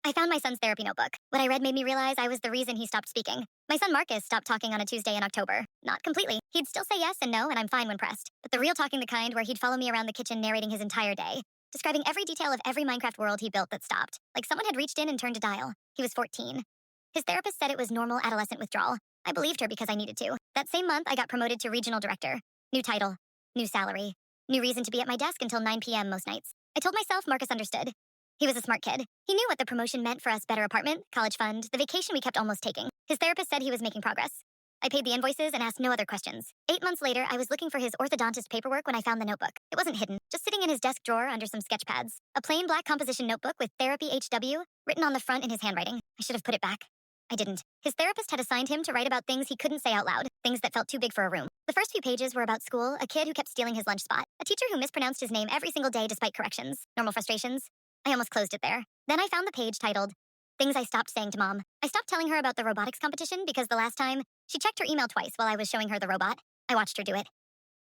I found my son's therapy notebook. What I read made me realize I was the reason he stopped speaking. My son Marcus stopped talking on a Tuesday in October. Not completely. He'd still say yes and no, and I'm fine when pressed. But the real talking, the kind where he'd follow me around the kitchen narrating his entire day, describing every detail of every Minecraft world he built that stopped, like someone had reached in and turned a dial. He was 14. His therapist said it was normal adolescent withdrawal. I believed her because I needed to. That same month, I got promoted to regional director. New title, new salary, new reason to be at my desk until 9 p.m. most nights. I told myself Marcus understood. He was a smart kid. He knew what the promotion meant for us: better apartment, college fund, the vacation we kept almost taking. His therapist said he was making progress. I paid the invoices and asked no other questions. 8 months later, I was looking for his orthodontist paperwork when I found the notebook. It wasn't hidden, just sitting in his desk drawer under some sketch pads. A plain black composition notebook with Therapy HW written on the front in his handwriting. I should have put it back. I didn't. His therapist had assigned him to write about things he couldn't say out loud, things that felt too big for a room. The first few pages were about school, a kid who kept stealing his lunch spot, a teacher who mispronounced his name every single day despite corrections, normal frustrations. I almost closed it there. Then I found the page titled, Things I Stopped Saying to Mom. I stopped telling her about the robotics competition because the last time, she checked her email twice while I was showing her the robot. I watched her do it.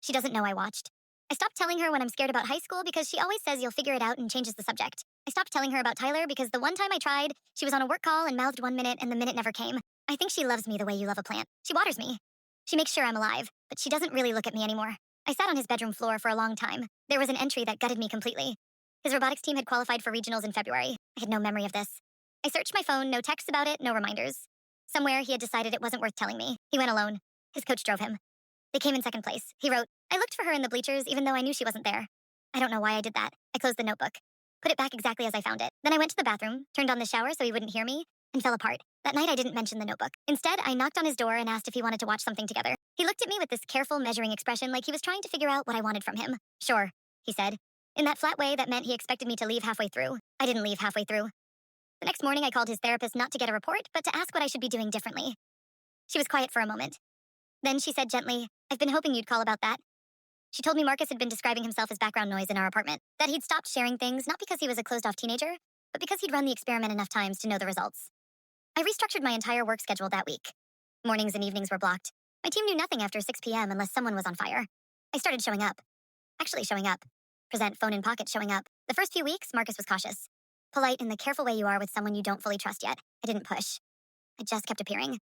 She doesn't know I watched. I stopped telling her when I'm scared about high school because she always says you'll figure it out and changes the subject. I stopped telling her about Tyler because the one time I tried, she was on a work call and mouthed 1 minute and the minute never came. I think she loves me the way you love a plant. She waters me. She makes sure I'm alive, but she doesn't really look at me anymore. I sat on his bedroom floor for a long time. There was an entry that gutted me completely. His robotics team had qualified for regionals in February. I had no memory of this. I searched my phone, no texts about it, no reminders. Somewhere he had decided it wasn't worth telling me. He went alone. His coach drove him. They came in second place. He wrote, I looked for her in the bleachers even though I knew she wasn't there. I don't know why I did that. I closed the notebook, put it back exactly as I found it. Then I went to the bathroom, turned on the shower so he wouldn't hear me, and fell apart. That night I didn't mention the notebook. Instead, I knocked on his door and asked if he wanted to watch something together. He looked at me with this careful, measuring expression like he was trying to figure out what I wanted from him. Sure, he said. In that flat way that meant he expected me to leave halfway through. I didn't leave halfway through. The next morning I called his therapist not to get a report, but to ask what I should be doing differently. She was quiet for a moment. Then she said gently, I've been hoping you'd call about that. She told me Marcus had been describing himself as background noise in our apartment, that he'd stopped sharing things not because he was a closed-off teenager, but because he'd run the experiment enough times to know the results. I restructured my entire work schedule that week. Mornings and evenings were blocked. My team knew nothing after 6 p.m. unless someone was on fire. I started showing up. Actually showing up. Present phone in pocket showing up. The first few weeks, Marcus was cautious. Polite in the careful way you are with someone you don't fully trust yet. I didn't push. I just kept appearing.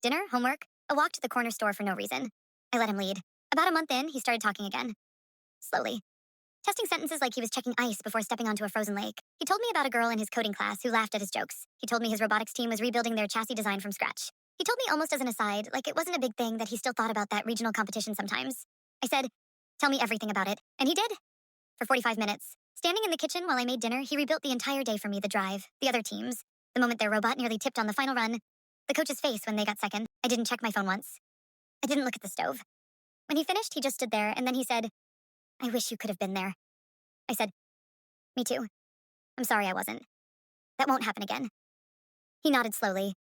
Dinner, homework, a walk to the corner store for no reason. I let him lead. About a month in, he started talking again. Slowly. Testing sentences like he was checking ice before stepping onto a frozen lake. He told me about a girl in his coding class who laughed at his jokes. He told me his robotics team was rebuilding their chassis design from scratch. He told me almost as an aside, like it wasn't a big thing, that he still thought about that regional competition sometimes. I said, tell me everything about it. And he did. For 45 minutes. Standing in the kitchen while I made dinner, he rebuilt the entire day for me: the drive, the other teams, the moment their robot nearly tipped on the final run, the coach's face when they got second. I didn't check my phone once. I didn't look at the stove. When he finished, he just stood there, and then he said, I wish you could have been there. I said, me too. I'm sorry I wasn't. That won't happen again. He nodded slowly.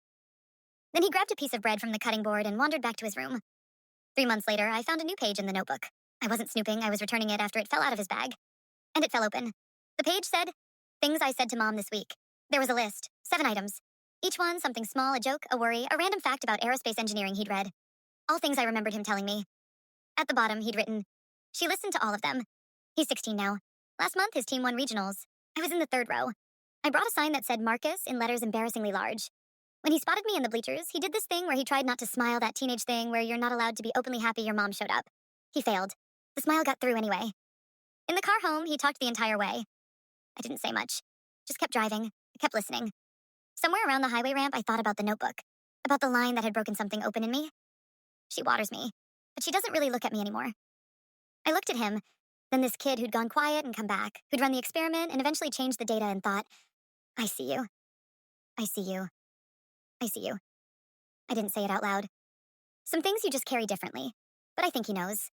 Then he grabbed a piece of bread from the cutting board and wandered back to his room. 3 months later, I found a new page in the notebook. I wasn't snooping, I was returning it after it fell out of his bag. And it fell open. The page said, Things I said to Mom this week. There was a list, 7 items. Each one something small, a joke, a worry, a random fact about aerospace engineering he'd read. All things I remembered him telling me. At the bottom, he'd written, She listened to all of them. He's 16 now. Last month, his team won regionals. I was in the 3rd row. I brought a sign that said Marcus in letters embarrassingly large. When he spotted me in the bleachers, he did this thing where he tried not to smile, that teenage thing where you're not allowed to be openly happy your mom showed up. He failed. The smile got through anyway. In the car home, he talked the entire way. I didn't say much. Just kept driving. I kept listening. Somewhere around the highway ramp, I thought about the notebook. About the line that had broken something open in me. She waters me, but she doesn't really look at me anymore. I looked at him, then this kid who'd gone quiet and come back, who'd run the experiment and eventually changed the data, and thought, I see you. I see you. I see you. I didn't say it out loud. Some things you just carry differently, but I think he knows.